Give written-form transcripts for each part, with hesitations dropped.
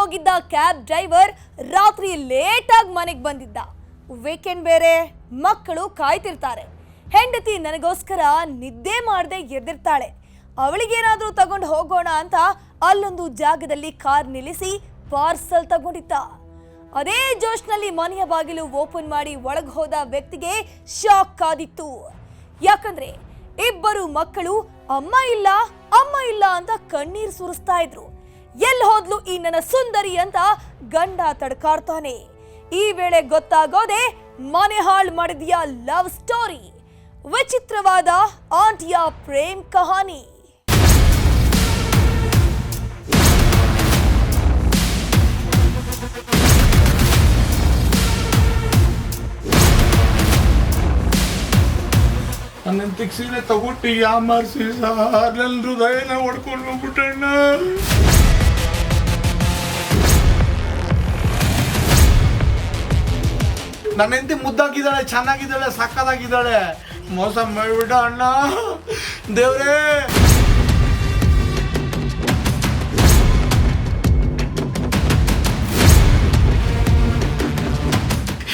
ಹೋಗಿದ್ದ cab driver ರಾತ್ರಿ ಲೇಟಾಗಿ ಮನೆಗೆ ಬಂದಿದ್ದ. ವೀಕೆಂಡ್ ಬೇರೆ, ಮಕ್ಕಳು ಕಾಯ್ತಿರ್ತಾರೆ. ಹೆಂಡತಿ ನನಗೋಸ್ಕರ ನಿದ್ದೆ ಮಾಡದೆ ಎದ್ದಿರ್ತಾಳೆ. ಅವಳಿಗೇನಾದ್ರೂ ತಗೊಂಡು ಹೋಗೋಣ ಅಂತ ಅಲ್ಲೊಂದು ಜಾಗದಲ್ಲಿ ಕಾರ್ ನಿಲ್ಲಿಸಿ ಪಾರ್ಸಲ್ ತಗೊಂಡಿದ್ದ. ಅದೇ ಜೋಶ್ನಲ್ಲಿ ಮನೆಯ ಬಾಗಿಲು ಓಪನ್ ಮಾಡಿ ಒಳಗೆ ಹೋದ ವ್ಯಕ್ತಿಗೆ ಶಾಕ್ ಆದಿತ್ತು. ಯಾಕಂದ್ರೆ ಇಬ್ಬರು ಮಕ್ಕಳು ಅಮ್ಮ ಇಲ್ಲ ಅಂತ ಕಣ್ಣೀರು ಸುರಿಸ್ತಾ ಇದ್ರು. ಎಲ್ಲಿ ಹೋದ್ಲು ಈ ನನ್ನ ಸುಂದರಿ ಅಂತ ಗಂಡ ತಡ್ಕಾಡ್ತಾನೆ. ಈ ವೇಳೆ ಗೊತ್ತಾಗೋದೆ ಮನೆ ಹಾಳು ಮಾಡಿದ್ಯಾ ಲವ್ ಸ್ಟೋರಿ. ವಿಚಿತ್ರವಾದ ಆಂಟಿಯ ಪ್ರೇಮ್ ಕಹಾನಿ. ನನ್ನ ತಿಕ್ಸಿನ ತಗೊಟ್ಟು ಯಾಮಾರಿಸಿ ಸಾರ್ ನನ್ನ ಹೃದಯನ ಹೊಡ್ಕೊಂಡು ಹೋಗ್ಬಿಟ್ಟಣ್ಣ. ನನ್ನ ಹೆಂಡತಿ ಮುದ್ದಾಗಿದ್ದಾಳೆ, ಚೆನ್ನಾಗಿದ್ದಾಳೆ, ಸಕ್ಕದಾಗಿದ್ದಾಳೆ. ಮೋಸ ಮಾಡಿಬಿಟ್ಟ ಅಣ್ಣ ದೇವ್ರೇ.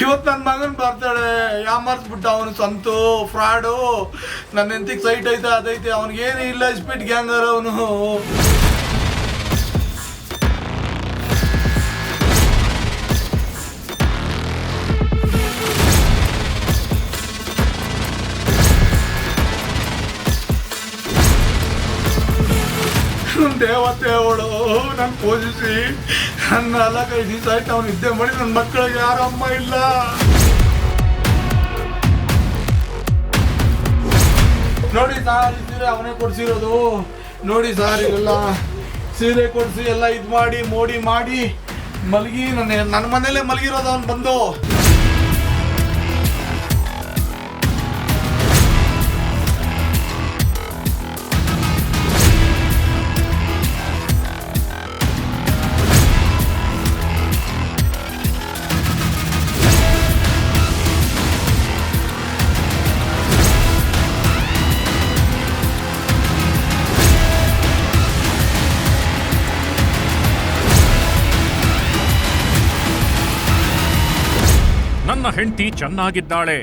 ಇವತ್ತು ನನ್ನ ಮಗನ್ ಬರ್ತಾಳೆ, ಯಾಮಾರಿಸ್ಬಿಟ್ಟ ಅವನು ಸಂತು ಫ್ರಾಡು. ನನ್ನ ಹೆಂಡತಿಗೆ ಸೈಟ್ ಐತೆ ಅದೈತೆ, ಅವನಿಗೇನು ಇಲ್ಲ, ಸ್ಪೀಡ್ ಗ್ಯಾಂಗರ್ ಅವನು. ದೇವತೆ ಅವಳು ನನ್ನ ಪೂಜಿಸಿ ನನ್ನ 4-5 ದಿವಸ ಆಯ್ತು ಅವನು ನಿದ್ದೆ ಮಾಡಿ. ನನ್ನ ಮಕ್ಕಳಿಗೆ ಯಾರು ಅಮ್ಮ ಇಲ್ಲ. ನೋಡಿ ಸಾರ್, ಈ ಸೀರೆ ಅವನೇ ಕೊಡ್ಸಿರೋದು. ನೋಡಿ ಸಾರ್, ಇವೆಲ್ಲ ಸೀರೆ ಕೊಡಿಸಿ ಎಲ್ಲ ಇದು ಮಾಡಿ ಮೋಡಿ ಮಾಡಿ ಮಲಗಿ ನನ್ನ ಮನೇಲೆ ಮಲಗಿರೋದು ಅವನು ಬಂದು. ನನ್ನ ಹೆಂಡತಿ ಚೆನ್ನಾಗಿದ್ದಾಳೆ,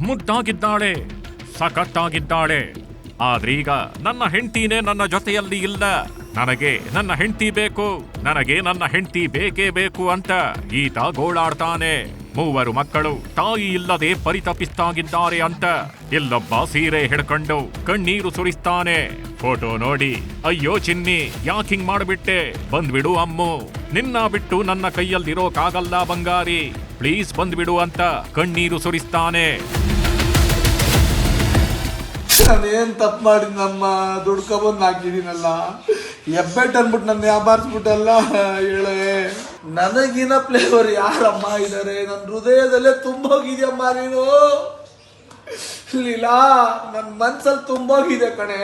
ಮುದ್ದಾಗಿದ್ದಾಳೆ, ಸಖತ್ತಾಗಿದ್ದಾಳೆ. ಆದ್ರೀಗ ನನ್ನ ಹೆಂಡತಿನೇ ನನ್ನ ಜೊತೆಯಲ್ಲಿ ಇಲ್ಲ. ನನಗೆ ನನ್ನ ಹೆಂಡತಿ ಬೇಕು, ನನಗೆ ನನ್ನ ಹೆಂಡತಿ ಬೇಕೇ ಬೇಕು ಅಂತ ಈತ ಗೋಳಾಡ್ತಾನೆ. 3 ಮಕ್ಕಳು ತಾಯಿ ಇಲ್ಲದೆ ಪರಿತಪಿಸ್ತಾಗಿದ್ದಾರೆ ಅಂತ ಇಲ್ಲೊಬ್ಬ ಸೀರೆ ಹಿಡ್ಕೊಂಡು ಕಣ್ಣೀರು ಸುರಿಸ್ತಾನೆ. ಫೋಟೋ ನೋಡಿ, ಅಯ್ಯೋ ಚಿನ್ನಿ, ಯಾಕಿಂಗ್ ಮಾಡ್ಬಿಟ್ಟೆ, ಬಂದ್ಬಿಡು ಅಮ್ಮು, ನಿನ್ನ ಬಿಟ್ಟು ನನ್ನ ಕೈಯಲ್ಲಿರೋಕಾಗಲ್ಲ ಬಂಗಾರಿ, ಪ್ಲೀಸ್ ಬಂದ್ಬಿಡು ಅಂತ ಕಣ್ಣೀರು ಸುರಿಸ್ತಾನೆ. ನಾನೇನ್ ತಪ್ಪು ಮಾಡಿದ್ನಮ್ಮ, ದುಡ್ಕೊಬಂದು ಹಾಕಿದೀನಲ್ಲ, ಎಬ್ಬೆಟ್ ಅನ್ಬಿಟ್ಟು ನನ್ನ ವ್ಯಾಪಾರಿಸ್ಬಿಟ್ಟಲ್ಲ. ಹೇಳೇ, ನನಗಿನ ಫ್ಲೇವರ್ ಯಾರಮ್ಮ ಇದ್ದಾರೆ? ನನ್ನ ಹೃದಯದಲ್ಲೇ ತುಂಬೋಗಿದ್ಯಮ್ಮ ನೀನು. ಲೀಲಾ, ನನ್ನ ಮನ್ಸಲ್ಲಿ ತುಂಬೋಗಿದೆ ಕಣೆ.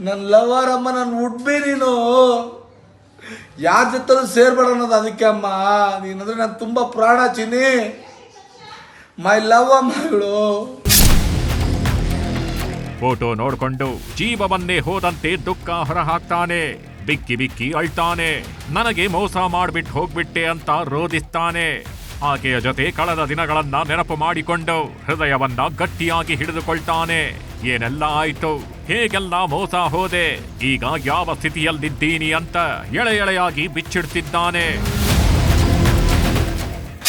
ನನ್ನ ಲವರ್ ಅಮ್ಮ, ನನ್ನ ಉಡ್ಬಿ ನೀನು. ಯಾರ ಜೊತೆ ಸೇರ್ಬೇಡ ಅನ್ನೋದು ಅದಕ್ಕೆ ಅಮ್ಮ. ನೀನಂದ್ರೆ ನಾನು ತುಂಬಾ ಪ್ರಾಣ ಚಿನ್ನಿ, ಮೈ ಲವ್ ಅಮ್ಮಗಳು. ಫೋಟೋ ನೋಡ್ಕೊಂಡು ಜೀವವನ್ನೇ ಹೋದಂತೆ ದುಃಖ ಹೊರಹಾಕ್ತಾನೆ. ಬಿಕ್ಕಿ ಬಿಕ್ಕಿ ಅಳ್ತಾನೆ. ನನಗೆ ಮೋಸ ಮಾಡ್ಬಿಟ್ಟು ಹೋಗ್ಬಿಟ್ಟೆ ಅಂತ ರೋಧಿಸ್ತಾನೆ. ಆಕೆಯ ಜೊತೆ ಕಳೆದ ದಿನಗಳನ್ನ ನೆನಪು ಮಾಡಿಕೊಂಡು ಹೃದಯವನ್ನ ಗಟ್ಟಿಯಾಗಿ ಹಿಡಿದುಕೊಳ್ತಾನೆ. ಏನೆಲ್ಲ ಆಯ್ತು, ಹೇಗೆಲ್ಲ ಮೋಸ ಹೋದೆ, ಈಗ ಯಾವ ಸ್ಥಿತಿಯಲ್ಲಿದ್ದೀನಿ ಅಂತ ಎಳೆಯಾಗಿ ಬಿಚ್ಚಿಡ್ತಿದ್ದಾನೆ.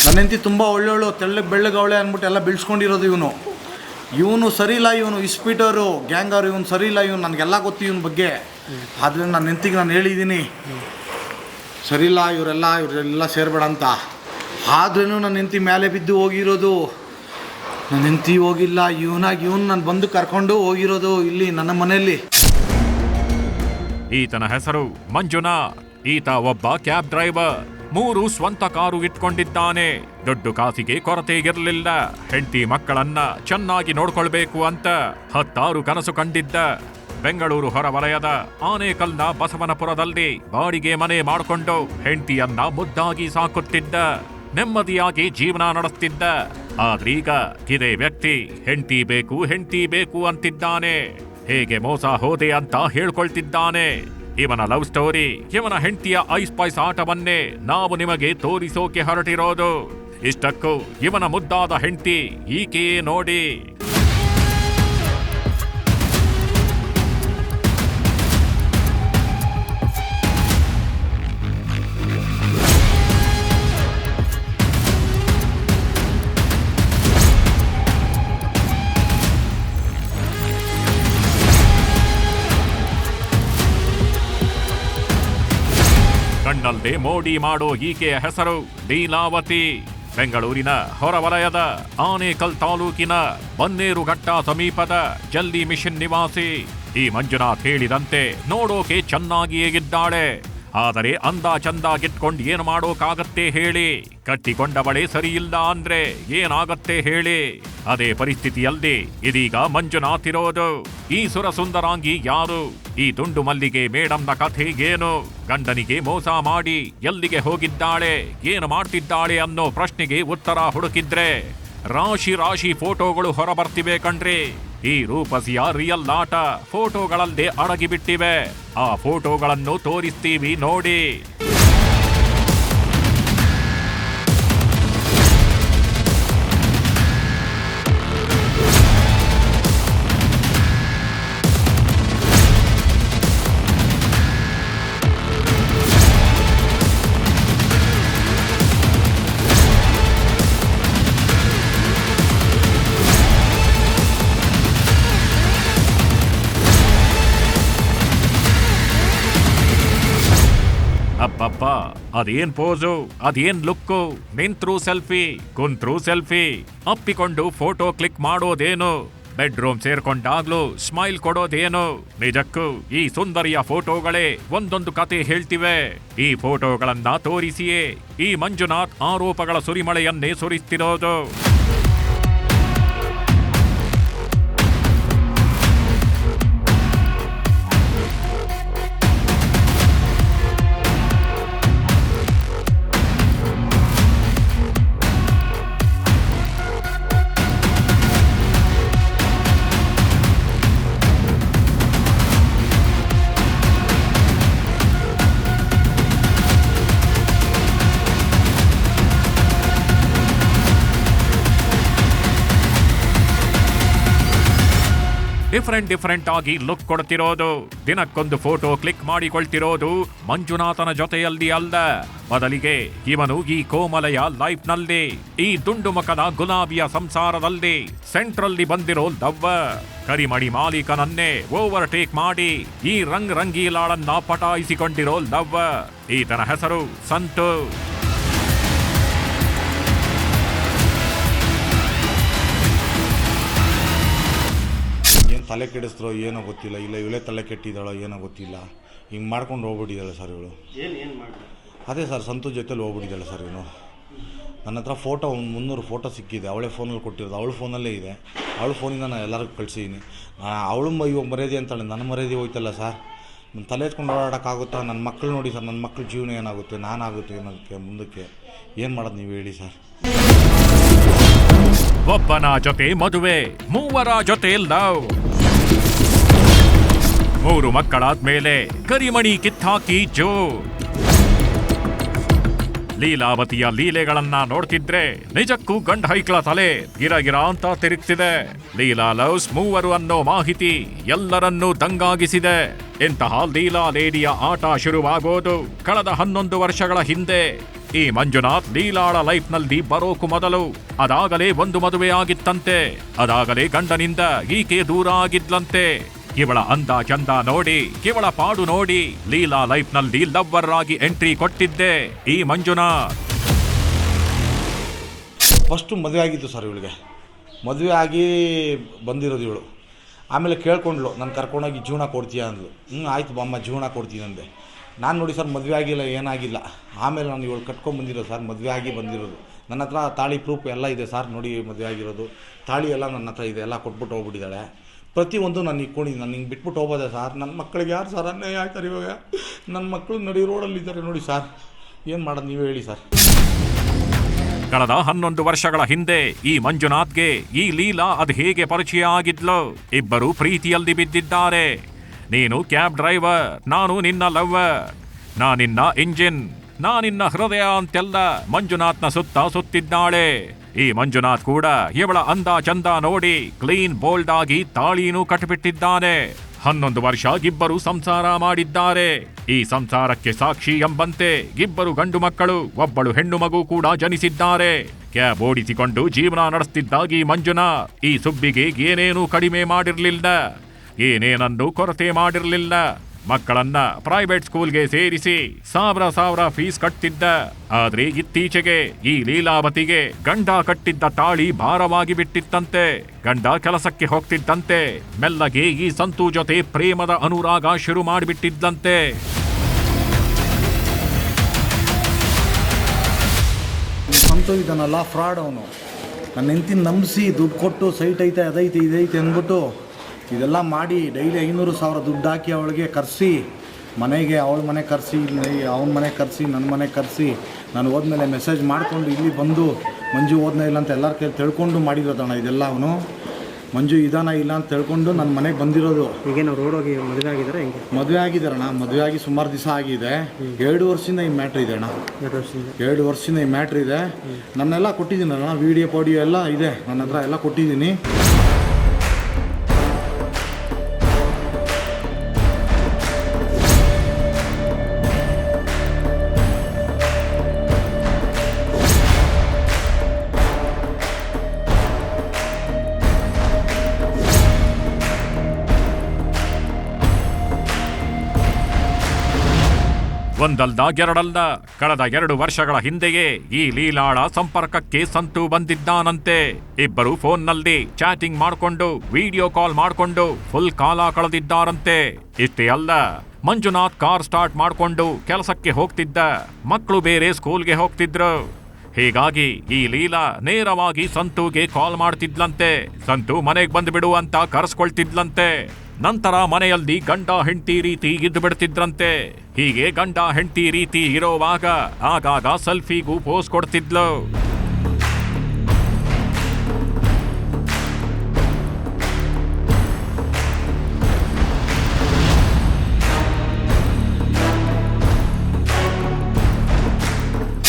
ನನ್ನ ಹೆಂಡತಿ ತುಂಬ ಒಳ್ಳೊಳ್ಳು, ತೆಳ್ಳಗೆ ಬೆಳ್ಳಗವಳೆ ಅಂದ್ಬಿಟ್ಟು ಎಲ್ಲ ಬಿಳ್ಸ್ಕೊಂಡಿರೋದು ಇವನು ಸರಿ ಇಲ್ಲ, ಇವನು ಇಸ್ಪೀಟರು ಗ್ಯಾಂಗರು, ಇವನು ಸರಿ ಇಲ್ಲ, ಇವನು ನನಗೆಲ್ಲ ಗೊತ್ತು ಇವನ ಬಗ್ಗೆ. ಆದರೆ ನನ್ನ ಹೆಂಡತಿಗೆ ನಾನು ಹೇಳಿದ್ದೀನಿ ಸರಿ ಇಲ್ಲ, ಇವರೆಲ್ಲ ಸೇರಬೇಡ ಅಂತ. ಆದ್ರೂ ನನ್ನ ಹೆಂಡತಿ ಮೇಲೆ ಬಿದ್ದು ಹೋಗಿರೋದು. ನನ್ನ ಹೆಂಡತಿ ಹೋಗಿಲ್ಲ, ಇವನು ನಾನು ಬಂದು ಕರ್ಕೊಂಡು ಹೋಗಿರೋದು ಇಲ್ಲಿ ನನ್ನ ಮನೆಯಲ್ಲಿ. ಈತನ ಹೆಸರು ಮಂಜುನಾಥ್. ಈತ ಒಬ್ಬ ಕ್ಯಾಬ್ ಡ್ರೈವರ್. 3 ಸ್ವಂತ ಕಾರು ಇಟ್ಕೊಂಡಿದ್ದಾನೆ. ದೊಡ್ಡ ಕಾಸಿಗೆ ಕೊರತೆ ಇರಲಿಲ್ಲ. ಹೆಂಡತಿ ಮಕ್ಕಳನ್ನ ಚೆನ್ನಾಗಿ ನೋಡ್ಕೊಳ್ಬೇಕು ಅಂತ 10 ಕನಸು ಕಂಡಿದ್ದ. ಬೆಂಗಳೂರು ಹೊರವಲಯದ ಆನೇಕಲ್ನ ಬಸವನಪುರದಲ್ಲಿ ಬಾಡಿಗೆ ಮನೆ ಮಾಡಿಕೊಂಡು ಹೆಂಡತಿಯನ್ನ ಮುದ್ದಾಗಿ ಸಾಕುತ್ತಿದ್ದ. ನೆಮ್ಮದಿಯಾಗಿ ಜೀವನ ನಡೆಸ್ತಿದ್ದ. ಆದ್ರೀಗ ಇದೇ ವ್ಯಕ್ತಿ ಹೆಂಡತಿ ಬೇಕು ಅಂತಿದ್ದಾನೆ. ಹೇಗೆ ಮೋಸ ಹೋದೆ ಅಂತ ಹೇಳ್ಕೊಳ್ತಿದ್ದಾನೆ. ಇವನ ಲವ್ ಸ್ಟೋರಿ, ಇವನ ಹೆಂಡತಿಯ ಐಸ್ ಪಾಯ್ಸ್ ಆಟವನ್ನೇ ನಾವು ನಿಮಗೆ ತೋರಿಸೋಕೆ ಹೊರಟಿರೋದು. ಇಷ್ಟಕ್ಕೂ ಇವನ ಮುದ್ದಾದ ಹೆಂಡತಿ ಈಕೆಯೇ ನೋಡಿ. ಕಣ್ಣಲ್ಲದೆ ಮೋಡಿ ಮಾಡೋ ಈಕೆಯ ಹೆಸರು ಲೀಲಾವತಿ. ಬೆಂಗಳೂರಿನ ಹೊರವಲಯದ ಆನೇಕಲ್ ತಾಲೂಕಿನ ಬನ್ನೇರುಘಟ್ಟ ಸಮೀಪದ ಜಲ್ಲಿ ಮಿಷನ್ ನಿವಾಸಿ. ಈ ಮಂಜುನಾಥ್ ಹೇಳಿದಂತೆ ನೋಡೋಕೆ ಚೆನ್ನಾಗಿಯೇ ಇದ್ದಾಳೆ. ಆದರೆ ಅಂದ ಚಂದಾಗಿಟ್ಕೊಂಡು ಏನು ಮಾಡೋಕಾಗತ್ತೆ ಹೇಳಿ? ಕಟ್ಟಿಕೊಂಡವಳೆ ಸರಿಯಿಲ್ಲ ಅಂದ್ರೆ ಏನಾಗತ್ತೆ ಹೇಳಿ? ಅದೇ ಪರಿಸ್ಥಿತಿಯಲ್ಲಿ ಇದೀಗ ಮಂಜುನಾಥ್ ಇರೋದು. ಈ ಸುರಸುಂದರಾಂಗಿ ಯಾರು? ಈ ದುಂಡು ಮಲ್ಲಿಗೆ ಮೇಡಮ್ನ ಕಥೆ ಏನು? ಗಂಡನಿಗೆ ಮೋಸ ಮಾಡಿ ಎಲ್ಲಿಗೆ ಹೋಗಿದ್ದಾಳೆ, ಏನು ಮಾಡ್ತಿದ್ದಾಳೆ ಅನ್ನೋ ಪ್ರಶ್ನೆಗೆ ಉತ್ತರ ಹುಡುಕಿದ್ರೆ ರಾಶಿ ರಾಶಿ ಫೋಟೋಗಳು ಹೊರಬರ್ತಿವೆ ಕಣ್ರಿ. ಈ ರೂಪಸಿಯ ರಿಯಲ್ ಆಟ ಫೋಟೋಗಳಲ್ಲೇ ಅಡಗಿಬಿಟ್ಟಿವೆ. ಆ ಫೋಟೋಗಳನ್ನು ತೋರಿಸ್ತೀವಿ ನೋಡಿ. ಅಬ್ಬಬ್ಬ, ಅದೇನ್ ಪೋಸು, ಅದೇನ್ ಲುಕ್ಕು! ನಿಂತ್ರು ಸೆಲ್ಫಿ, ಕುಂತ್ರು ಸೆಲ್ಫಿ, ಅಪ್ಪಿಕೊಂಡು ಫೋಟೋ ಕ್ಲಿಕ್ ಮಾಡೋದೇನು, ಬೆಡ್ರೂಮ್ ಸೇರ್ಕೊಂಡಾಗ್ಲೂ ಸ್ಮೈಲ್ ಕೊಡೋದೇನು? ನಿಜಕ್ಕೂ ಈ ಸುಂದರಿಯ ಫೋಟೋಗಳೇ ಒಂದೊಂದು ಕತೆ ಹೇಳ್ತಿವೆ. ಈ ಫೋಟೋಗಳನ್ನ ತೋರಿಸಿಯೇ ಈ ಮಂಜುನಾಥ್ ಆರೋಪಗಳ ಸುರಿಮಳೆಯನ್ನೇ ಸುರಿಸ್ತಿರೋದು. ಡಿಫರೆಂಟ್ ಆಗಿ ಲುಕ್ ಕೊಡ್ತಿರೋದು, ದಿನಕ್ಕೊಂದು ಫೋಟೋ ಕ್ಲಿಕ್ ಮಾಡಿಕೊಳ್ತಿರೋದು ಮಂಜುನಾಥನ ಜೊತೆಯಲ್ಲಿ ಅಲ್ಲ, ಬದಲಿಗೆ ಇವನು ಈ ಕೋಮಲೆಯ ಲೈಫ್ನಲ್ಲಿ, ಈ ದುಂಡು ಮುಖದ ಗುಲಾಬಿಯ ಸಂಸಾರದಲ್ಲಿ ಸೆಂಟ್ರಲ್ಲಿ ಬಂದಿರೋ ಲವ್ವರ್, ಕರಿಮಣಿ ಮಾಲೀಕನನ್ನೇ ಓವರ್ಟೇಕ್ ಮಾಡಿ ಈ ರಂಗೀಲಾಳನ್ನ ಪಟಾಯಿಸಿಕೊಂಡಿರೋ ಲವ್ವರ್. ಈತನ ಹೆಸರು ಸಂತು. ತಲೆ ಕೆಡಿಸಿದ್ರೋ ಏನೋ ಗೊತ್ತಿಲ್ಲ, ಇಲ್ಲ ಇವಳೇ ತಲೆ ಕೆಟ್ಟಿದ್ದಾಳೋ ಏನೋ ಗೊತ್ತಿಲ್ಲ, ಹಿಂಗೆ ಮಾಡ್ಕೊಂಡು ಹೋಗ್ಬಿಟ್ಟಿದ್ದಾಳೆ ಸರ್ ಇವಳು. ಅದೇ ಸರ್ ಸಂತು ಜೊತೆಲಿ ಹೋಗ್ಬಿಟ್ಟಿದ್ದಾಳೆ ಸರ್ ಇವನು. ನನ್ನ ಹತ್ರ ಫೋಟೋ ಒಂದು 300 ಫೋಟೋ ಸಿಕ್ಕಿದೆ, ಅವಳೇ ಫೋನಲ್ಲಿ ಕೊಟ್ಟಿರೋದು, ಅವಳ ಫೋನಲ್ಲೇ ಇದೆ. ಅವಳ ಫೋನಿಂದ ನಾನು ಎಲ್ಲರಿಗೂ ಕಳಿಸಿದ್ದೀನಿ. ಅವಳು ಇವಾಗ ಮರ್ಯಾದೆ ಅಂತಾಳೆ, ನನ್ನ ಮರ್ಯಾದೆ ಹೋಯ್ತಲ್ಲ ಸರ್. ನನ್ನ ತಲೆ ಎತ್ಕೊಂಡು ಓಡಾಡೋಕ್ಕಾಗುತ್ತಾ? ನನ್ನ ಮಕ್ಕಳು ನೋಡಿ ಸರ್, ನನ್ನ ಮಕ್ಕಳ ಜೀವನ ಏನಾಗುತ್ತೆ, ನಾನಾಗುತ್ತೆ ಏನೋದಕ್ಕೆ ಮುಂದಕ್ಕೆ ಏನು ಮಾಡೋದು ನೀವು ಹೇಳಿ ಸರ್. ಒಬ್ಬನ ಜೊತೆ ಮದುವೆ, ಮೂವರ ಜೊತೆ ಲವ್, 3 ಮಕ್ಕಳಾದ್ಮೇಲೆ ಕರಿಮಣಿ ಕಿತ್ತಾಕಿ ಜೋ. ಲೀಲಾವತಿಯ ಲೀಲೆಗಳನ್ನ ನೋಡ್ತಿದ್ರೆ ನಿಜಕ್ಕೂ ಗಂಡ ಹೈಕ್ಳ ತಲೆ ಗಿರಗಿರ ಅಂತ ತಿರುಗ್ತಿದೆ. ಲೀಲಾ ಲವ್ಸ್ 3 ಅನ್ನೋ ಮಾಹಿತಿ ಎಲ್ಲರನ್ನೂ ದಂಗಾಗಿಸಿದೆ. ಇಂತಹ ಲೀಲಾ ಲೇಡಿಯ ಆಟ ಶುರುವಾಗೋದು ಕಳೆದ 11 ವರ್ಷಗಳ ಹಿಂದೆ. ಈ ಮಂಜುನಾಥ್ ಲೀಲಾಳ ಲೈಫ್ನಲ್ಲಿ ಬರೋಕು ಮೊದಲು ಅದಾಗಲೇ ಒಂದು ಮದುವೆ ಆಗಿತ್ತಂತೆ. ಅದಾಗಲೇ ಗಂಡನಿಂದ ಈಕೆ ದೂರ ಆಗಿದ್ಲಂತೆ. ಇವಳ ಅಂದ ಚಂದ ನೋಡಿ, ಇವಳ ಪಾಡು ನೋಡಿ ಲೀಲಾ ಲೈಫ್ನಲ್ಲಿ ಲವ್ವರ್ ಆಗಿ ಎಂಟ್ರಿ ಕೊಟ್ಟಿದ್ದೆ ಈ ಮಂಜುನಾಥ್. ಫಸ್ಟು ಮದುವೆ ಆಗಿತ್ತು ಸರ್ ಇವಳಿಗೆ. ಮದುವೆ ಆಗಿ ಬಂದಿರೋದು ಇವಳು. ಆಮೇಲೆ ಕೇಳ್ಕೊಂಡ್ಲು, ನಾನು ಕರ್ಕೊಂಡೋಗಿ ಜೀವನ ಕೊಡ್ತೀಯ ಅಂದ್ಲು. ಆಯ್ತು ಬಾಮ್ಮ ಜೀವನ ಕೊಡ್ತೀನಿ ಅಂದೆ. ನಾನು ನೋಡಿ ಸರ್ ಮದುವೆ ಆಗಿಲ್ಲ, ಏನಾಗಿಲ್ಲ. ಆಮೇಲೆ ನಾನು ಇವಳು ಕಟ್ಕೊಂಡ್ಬಂದಿರೋದು ಸರ್, ಮದುವೆ ಆಗಿ ಬಂದಿರೋದು. ನನ್ನ ಹತ್ರ ತಾಳಿ ಪ್ರೂಫ್ ಎಲ್ಲ ಇದೆ ಸರ್, ನೋಡಿ ಮದುವೆ ಆಗಿರೋದು ತಾಳಿ ಎಲ್ಲ ನನ್ನ ಹತ್ರ ಇದೆ, ಎಲ್ಲ ಕೊಟ್ಬಿಟ್ಟು ಹೋಗ್ಬಿಟ್ಟಿದ್ದಾಳೆ. ಪ್ರತಿಯೊಂದು ನಾನು ಇಟ್ಕೊಂಡಿದ್ದೀನಿ. ನಾನು ಹಿಂಗೆ ಬಿಟ್ಬಿಟ್ಟು ಹೋಗೋದೆ ಸರ್. ನನ್ನ ಮಕ್ಕಳಿಗೆ ಯಾರು ಸರ್ ಅನ್ಯಾಯ ಆಯ್ತಾರೆ ಇವಾಗ? ನನ್ನ ಮಕ್ಕಳು ನಡಿ ರೋಡಲ್ಲಿದ್ದಾರೆ ನೋಡಿ ಸರ್, ಏನು ಮಾಡೋದು ನೀವೇ ಹೇಳಿ ಸರ್. ಕಳೆದ 11 ವರ್ಷಗಳ ಹಿಂದೆ ಈ ಮಂಜುನಾಥ್ಗೆ ಈ ಲೀಲಾ ಅದು ಹೇಗೆ ಪರಿಚಯ ಆಗಿದ್ಲು? ಇಬ್ಬರು ಪ್ರೀತಿಯಲ್ಲಿ ಬಿದ್ದಿದ್ದಾರೆ. ನೀನು ಕ್ಯಾಬ್ ಡ್ರೈವರ್, ನಾನು ನಿನ್ನ ಲವ್ವರ್, ನಾನಿನ್ನ ಇಂಜಿನ್, ನಾನಿನ್ನ ಹೃದಯ ಅಂತೆಲ್ಲ ಮಂಜುನಾಥ್ನ ಸುತ್ತ ಸುತ್ತಿದ್ದಾಳೆ. ಈ ಮಂಜುನಾಥ್ ಕೂಡ ಇವಳ ಅಂದ ಚಂದ ನೋಡಿ ಕ್ಲೀನ್ ಬೋಲ್ಡ್ ಆಗಿ ತಾಳಿನೂ ಕಟ್ಟಿಬಿಟ್ಟಿದ್ದಾನೆ. 11 ವರ್ಷ ಇಬ್ಬರು ಸಂಸಾರ ಮಾಡಿದ್ದಾರೆ. ಈ ಸಂಸಾರಕ್ಕೆ ಸಾಕ್ಷಿ ಎಂಬಂತೆ ಇಬ್ಬರು ಗಂಡು ಮಕ್ಕಳು, ಒಬ್ಬಳು ಹೆಣ್ಣು ಮಗು ಕೂಡ ಜನಿಸಿದ್ದಾರೆ. ಕ್ಯಾಬ್ ಓಡಿಸಿಕೊಂಡು ಜೀವನ ನಡೆಸ್ತಿದ್ದಾಗಿ ಮಂಜುನಾಥ್ ಈ ಸುಬ್ಬಿಗೆ ಏನೇನೂ ಕಡಿಮೆ ಮಾಡಿರ್ಲಿಲ್ಲ, ಏನೇನನ್ನು ಕೊರತೆ ಮಾಡಿರ್ಲಿಲ್ಲ. ಮಕ್ಕಳನ್ನ ಪ್ರೈವೇಟ್ ಸ್ಕೂಲ್ಗೆ ಸೇರಿಸಿ ಸಾವಿರ ಫೀಸ್ ಕಟ್ತಿದ್ದ. ಆದ್ರೆ ಇತ್ತೀಚೆಗೆ ಈ ಲೀಲಾವತಿಗೆ ಗಂಡ ಕಟ್ಟಿದ್ದ ತಾಳಿ ಭಾರವಾಗಿ ಬಿಟ್ಟಿತ್ತಂತೆ. ಗಂಡ ಕೆಲಸಕ್ಕೆ ಹೋಗ್ತಿದ್ದಂತೆ ಮೆಲ್ಲಗೆ ಈ ಸಂತು ಜೊತೆ ಪ್ರೇಮದ ಅನುರಾಗ ಶುರು ಮಾಡಿಬಿಟ್ಟಿದ್ದಂತೆ. ಸಂತು ಇದನ್ನಲ್ಲ ಫ್ರಾಡ್ ಅವನು. ನನ್ನ ಹೆಂಡತಿನ ನಂಬಿಸಿ ದುಡ್ಡು ಕೊಟ್ಟು ಸೈಟ್ ಐತೆ ಅದೈತೆ ಇದೈತೆ ಅಂದ್ಬಿಟ್ಟು ಇದೆಲ್ಲ ಮಾಡಿ ಡೈಲಿ 500,000 ದುಡ್ಡು ಹಾಕಿ ಅವಳಿಗೆ ಕರೆಸಿ ಮನೆಗೆ, ಅವಳ ಮನೆ ಕರೆಸಿ, ಅವನ ಮನೆ ಕರೆಸಿ, ನನ್ನ ಮನೆ ಕರೆಸಿ, ನಾನು ಹೋದ್ಮೇಲೆ ಮೆಸೇಜ್ ಮಾಡಿಕೊಂಡು ಇಲ್ಲಿ ಬಂದು ಮಂಜು ಹೋದ್ನ ಇಲ್ಲ ಅಂತ ಎಲ್ಲರ ಕೈ ತಿಳ್ಕೊಂಡು ಮಾಡಿರೋದಣ್ಣ ಇದೆಲ್ಲ. ಅವನು ಮಂಜು ಇದಾನ ಇಲ್ಲ ಅಂತ ತಿಳ್ಕೊಂಡು ನನ್ನ ಮನೆಗೆ ಬಂದಿರೋದು. ಈಗೇನು ರೋಡೋಗಿ ಮದುವೆ ಆಗಿದ್ದಾರೆ? ಹೆಂಗೆ ಮದುವೆ ಆಗಿದ್ದಾರಣ್ಣ, ಮದುವೆ ಆಗಿ ಸುಮಾರು ದಿವಸ ಆಗಿದೆ. 2 ವರ್ಷದಿಂದ ಈ ಮ್ಯಾಟ್ರ್ ಇದೆ ಅಣ್ಣ. 2 ವರ್ಷದಿಂದ ಈ ಮ್ಯಾಟ್ರ್ ಇದೆ. ನನ್ನೆಲ್ಲ ಕೊಟ್ಟಿದ್ದೀನಣ್ಣ, ವಿಡಿಯೋ ಪಾಡಿಯೋ ಎಲ್ಲ ಇದೆ ನನ್ನ ಹತ್ರ, ಎಲ್ಲ ಕೊಟ್ಟಿದ್ದೀನಿ. ಒಂದಲ್ದ ಎರಡಲ್ದ ಕಳೆದ 2 ವರ್ಷಗಳ ಹಿಂದೆಯೇ ಈ ಲೀಲಾಳ ಸಂಪರ್ಕಕ್ಕೆ ಸಂತು ಬಂದಿದ್ದಾನಂತೆ. ಇಬ್ಬರು ಫೋನ್ನಲ್ಲಿ ಚಾಟಿಂಗ್ ಮಾಡಿಕೊಂಡು ವಿಡಿಯೋ ಕಾಲ್ ಮಾಡಿಕೊಂಡು ಫುಲ್ ಕಾಲ ಕಳೆದಿದ್ದಾರಂತೆ. ಇಷ್ಟೇ ಅಲ್ಲ, ಮಂಜುನಾಥ್ ಕಾರ್ ಸ್ಟಾರ್ಟ್ ಮಾಡಿಕೊಂಡು ಕೆಲಸಕ್ಕೆ ಹೋಗ್ತಿದ್ದ, ಮಕ್ಕಳು ಬೇರೆ ಸ್ಕೂಲ್ಗೆ ಹೋಗ್ತಿದ್ರು. ಹೀಗಾಗಿ ಈ ಲೀಲಾ ನೇರವಾಗಿ ಸಂತುಗೆ ಕಾಲ್ ಮಾಡ್ತಿದ್ಲಂತೆ. ಸಂತು ಮನೆಗೆ ಬಂದ್ಬಿಡು ಅಂತ ಕರೆಸ್ಕೊಳ್ತಿದ್ಲಂತೆ. ನಂತರ ಮನೆಯಲ್ಲಿ ಗಂಡ ಹೆಂಡತಿ ರೀತಿ ಇದ್ದು ಬಿಡ್ತಿದ್ರಂತೆ. ಹೀಗೆ ಗಂಡ ಹೆಂಡತಿ ರೀತಿ ಇರೋವಾಗ ಆಗಾಗ ಸೆಲ್ಫಿಗೂ ಪೋಸ್ ಕೊಡ್ತಿದ್ಲು.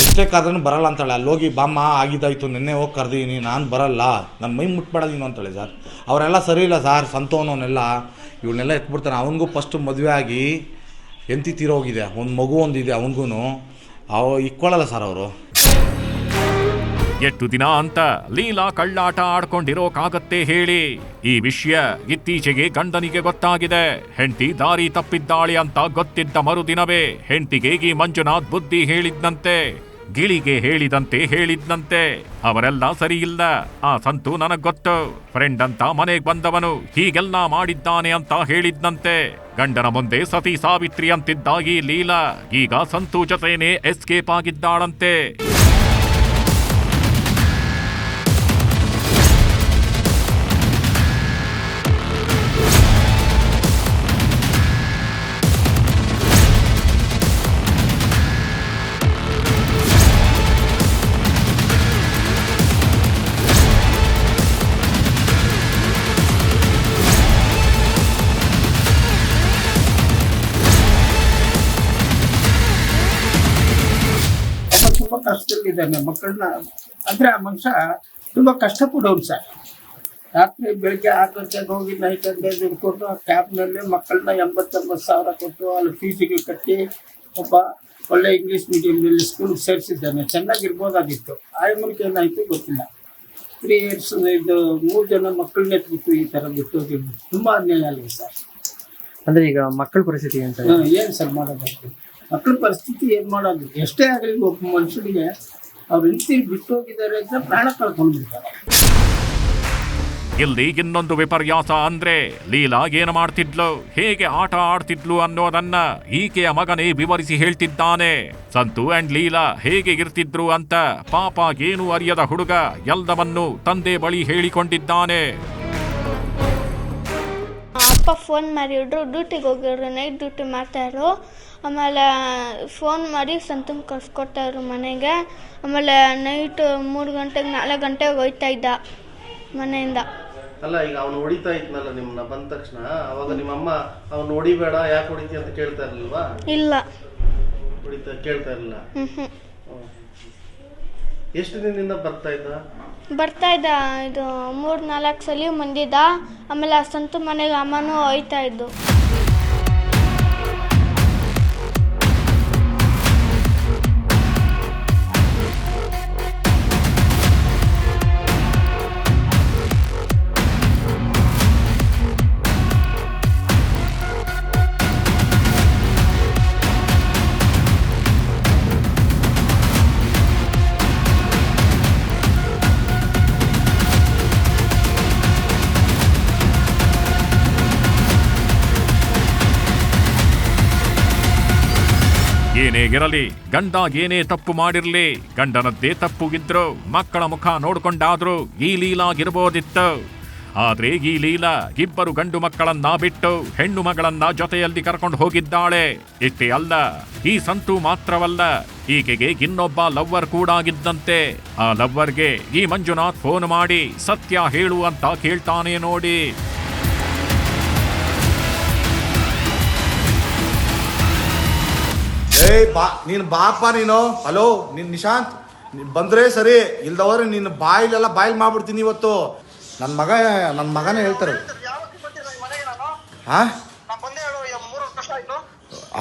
ಎಷ್ಟೇಕಾದ್ರೂ ಬರಲ್ಲ ಅಂತಾಳೆ. ಅಲ್ಲಿ ಹೋಗಿ ಬಾಮ್ಮ ಆಗಿದ್ದಾಯ್ತು, ನಿನ್ನೆ ಹೋಗಿ ಕರೆದೀನಿ, ನಾನು ಬರಲ್ಲ, ನನ್ನ ಮೈ ಮುಟ್ಬೇಡ ನೀನು ಅಂತಾಳೆ. ಸರ್ ಅವರೆಲ್ಲ ಸರಿ ಇಲ್ಲ ಸರ್, ಸಂತೋನವನ್ನೆಲ್ಲ ಇವನ್ನೆಲ್ಲ ಎತ್ಬಿಡ್ತಾನೆ. ಅವನಿಗೂ ಫಸ್ಟ್ ಮದುವೆ ಆಗಿ ಹೆಂಡತಿ ತೀರೋಗಿದೆ, ಒಂದು ಮಗು ಒಂದಿದೆ ಅವನಿಗೂ. ಇಕ್ಕೊಳ್ಳಲ್ಲ ಸರ್ ಅವರು. ಎಷ್ಟು ದಿನ ಅಂತ ಲೀಲಾ ಕಳ್ಳಾಟ ಆಡ್ಕೊಂಡಿರೋಕಾಗತ್ತೆ ಹೇಳಿ? ಈ ವಿಷಯ ಇತ್ತೀಚೆಗೆ ಗಂಡನಿಗೆ ಗೊತ್ತಾಗಿದೆ. ಹೆಂಡತಿ ದಾರಿ ತಪ್ಪಿದ್ದಾಳೆ ಅಂತ ಗೊತ್ತಿದ್ದ ಮರುದಿನವೇ ಹೆಂಡತಿಗೆ ಈ ಮಂಜುನಾಥ್ ಬುದ್ಧಿ ಹೇಳಿದ್ನಂತೆ. ಗಿಳಿಗೆ ಹೇಳಿದ್ನಂತೆ. ಅವರೆಲ್ಲ ಸರಿ ಇಲ್ಲ. ಆ ಸಂತು ನನಗ್ ಗೊತ್ತು, ಫ್ರೆಂಡ್ ಅಂತ ಮನೆಗೆ ಬಂದವನು ಹೀಗೆಲ್ಲ ಮಾಡಿದ್ದಾನೆ ಅಂತ ಹೇಳಿದ್ನಂತೆ. ಗಂಡನ ಮುಂದೆ ಸತಿ ಸಾವಿತ್ರಿ ಅಂತಿದ್ದಾಗಿ ಲೀಲಾ ಈಗ ಸಂತು ಜೊತೆನೆ ಎಸ್ಕೇಪ್ ಆಗಿದ್ದಾಳಂತೆ. ತುಂಬ ಕಷ್ಟದಲ್ಲಿದ್ದಾನೆ ಮಕ್ಕಳನ್ನ. ಅಂದರೆ ಆ ಮನುಷ್ಯ ತುಂಬ ಕಷ್ಟಪಡೋನು ಸರ್. ರಾತ್ರಿ ಬೆಳಗ್ಗೆ 6 ಗಂಟೆಗೆ ಹೋಗಿ ನೈಟ್ ಗಂಟೆ ದುಡ್ಕೊಂಡು ಆ ಕ್ಯಾಬ್ನಲ್ಲಿ ಮಕ್ಕಳನ್ನ 80,000 ಕೊಟ್ಟು ಅಲ್ಲಿ ಫೀಸಿಗೆ ಕಟ್ಟಿ ಒಬ್ಬ ಒಳ್ಳೆ ಇಂಗ್ಲೀಷ್ ಮೀಡಿಯಮ್ನಲ್ಲಿ ಸ್ಕೂಲ್ಗೆ ಸೇರಿಸಿದ್ದಾನೆ. ಚೆನ್ನಾಗಿರ್ಬೋದಾಗಿತ್ತು. ಆ ಮೂಲಕ ಏನಾಯಿತು ಗೊತ್ತಿಲ್ಲ. 3 ಇಯರ್ಸ್ ಇದು 3 ಜನ ಮಕ್ಕಳನ್ನ ಎತ್ಬಿಟ್ಟು ಈ ಥರ ಬಿಟ್ಟು ತುಂಬ ಅನ್ಯಾಯ ಆಗಿದೆ ಸರ್. ಅಂದರೆ ಈಗ ಮಕ್ಕಳ ಪರಿಸ್ಥಿತಿ ಅಂತ ಏನು ಸರ್ ಮಾಡೋದು? ಮಕ್ಕಳ ಪರಿಸ್ಥಿತಿ ಏನು ಮಾಡೋದು? ಎಷ್ಟೇ ಆಗಲಿ ಒಬ್ಬ ಮನುಷ್ಯನಿಗೆ ಅವ್ರು ಹೆಂಡತಿ ಬಿಟ್ಟು ಹೋಗಿದ್ದಾರೆ ಅಂತ ಪ್ರಾಣ ಕಳ್ಕೊಂಡ್ಬಿಡ್ತಾರೆ. ಇಲ್ಲಿ ಇನ್ನೊಂದು ವಿಪರ್ಯಾಸ ಅಂದ್ರೆ ಲೀಲಾ ಏನು ಮಾಡ್ತಿದ್ಲು, ಹೇಗೆ ಆಟ ಆಡ್ತಿದ್ಲು ಅನ್ನೋದನ್ನ ಈಕೆಯ ಮಗನೇ ವಿವರಿಸಿ ಹೇಳ್ತಿದ್ದಾನೆ. ಸಂತು ಅಂಡ್ ಲೀಲಾ ಹೇಗೆ ಇರ್ತಿದ್ರು ಅಂತ ಪಾಪ ಏನು ಅರಿಯದ ಹುಡುಗ ಎಲ್ಲವನ್ನೂ ತಂದೆ ಬಳಿ ಹೇಳಿಕೊಂಡಿದ್ದಾನೆ. ಅಪ್ಪ ಫೋನ್ ಮಾಡಿದ್ರು, ಡ್ಯೂಟಿಗೆ ಹೋಗಿದ್ರು, ನೈಟ್ ಡ್ಯೂಟಿ ಮಾಡ್ತಾಯಿದ್ರು. ಆಮೇಲೆ ಫೋನ್ ಮಾಡಿ ಸಂತಂಗೆ ಕಳ್ಸ್ಕೊಟ್ಟಾರು ಮನೆಗೆ. ಆಮೇಲೆ ನೈಟ್ 3 ಗಂಟೆಗೆ 4 ಗಂಟೆಗೆ ಹೋಯ್ತಾ ಇದ್ದ ಮನೆಯಿಂದ. ಅಲ್ಲ ಈಗ ಅವ್ನು ಹೊಡಿತಾ ಇದ್ನಲ್ಲ ನಿಮ್ಮನ್ನ ಬಂದ ತಕ್ಷಣ, ಅವಾಗ ನಿಮ್ಮಮ್ಮ ಅವ್ನು ಹೊಡಿಬೇಡ ಯಾಕೆ ಹೊಡಿತಿ ಅಂತ ಕೇಳ್ತಾ ಇರ್ಲಿಲ್ವಾ? ಇಲ್ಲ. ಕೇಳ್ತಾ ಇರಲಿಲ್ಲ. ಎಷ್ಟು ದಿನದಿಂದ ಬರ್ತಾ ಇದ್ದ? ಇದು 3-4 ಸಲ ಬಂದಿದ್ದ. ಆಮೇಲೆ ಆ ಸಂತು ಮನೆಗೆ ಅಮ್ಮನೂ ಒಯ್ತಾ ಇದ್ದು. ಏನೇ ಇರಲಿ, ಗಂಡ ಏನೇ ತಪ್ಪು ಮಾಡಿರ್ಲಿ, ಗಂಡನದ್ದೇ ತಪ್ಪು ಇದ್ರು ಮಕ್ಕಳ ಮುಖ ನೋಡ್ಕೊಂಡಾದ್ರೂ ಈ ಲೀಲಾಗಿರ್ಬೋದಿತ್ತು. ಆದ್ರೆ ಈ ಲೀಲಾ ಇಬ್ಬರು ಗಂಡು ಮಕ್ಕಳನ್ನ ಬಿಟ್ಟು ಹೆಣ್ಣು ಮಗಳನ್ನ ಜೊತೆಯಲ್ಲಿ ಕರ್ಕೊಂಡು ಹೋಗಿದ್ದಾಳೆ. ಇಷ್ಟೇ ಅಲ್ಲ, ಈ ಸಂತು ಮಾತ್ರವಲ್ಲ, ಈಕೆಗೆ ಇನ್ನೊಬ್ಬ ಲವ್ವರ್ ಕೂಡ ಆಗಿದ್ದಂತೆ. ಆ ಲವ್ವರ್ಗೆ ಈ ಮಂಜುನಾಥ್ ಫೋನ್ ಮಾಡಿ ಸತ್ಯ ಹೇಳು ಅಂತ ಕೇಳ್ತಾನೆ ನೋಡಿ. ನೀನು ಬಾಪ ನೀನು. ಹಲೋ ನೀನು ನಿಶಾಂತ್, ನೀನು ಬಂದ್ರೆ ಸರಿ, ಇಲ್ದವ್ರೆ ನೀನು ಬಾಯಿಲೆಲ್ಲ ಬಾಯಿಲ್ ಮಾಡ್ಬಿಡ್ತೀನಿ ಇವತ್ತು. ನನ್ನ ಮಗನೇ ಹೇಳ್ತಾರೆ. ಹಾ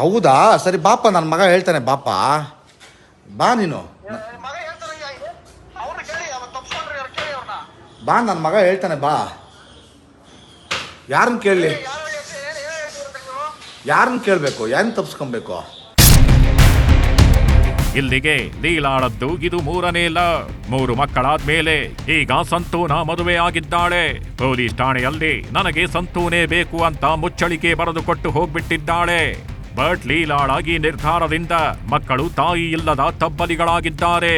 ಹೌದಾ, ಸರಿ ಬಾಪ, ನನ್ನ ಮಗ ಹೇಳ್ತಾನೆ ಬಾಪ, ಬಾ ನೀನು ಬಾ, ನನ್ನ ಮಗ ಹೇಳ್ತಾನೆ ಬಾ. ಯಾರನ್ನ ಕೇಳಲಿ, ಯಾರನ್ನ ಕೇಳಬೇಕು, ಯಾರನ್ನ ತಪ್ಸ್ಕೊಬೇಕು? ಇಲ್ಲಿಗೆ ಲೀಲಾಳದ್ದು ಇದು 3ನೇ ಲವ್. 3 ಮಕ್ಕಳಾದ್ಮೇಲೆ ಈಗ ಸಂತೂನ ಮದುವೆ ಆಗಿದ್ದಾಳೆ. ಪೊಲೀಸ್ ಠಾಣೆಯಲ್ಲಿ ನನಗೆ ಸಂತೂನೇ ಬೇಕು ಅಂತ ಮುಚ್ಚಳಿಕೆ ಬರೆದು ಕೊಟ್ಟು ಹೋಗ್ಬಿಟ್ಟಿದ್ದಾಳೆ. ಬಟ್ ಲೀಲಾಳಾಗಿ ನಿರ್ಧಾರದಿಂದ ಮಕ್ಕಳು ತಾಯಿ ಇಲ್ಲದ ತಬ್ಬಲಿಗಳಾಗಿದ್ದಾರೆ.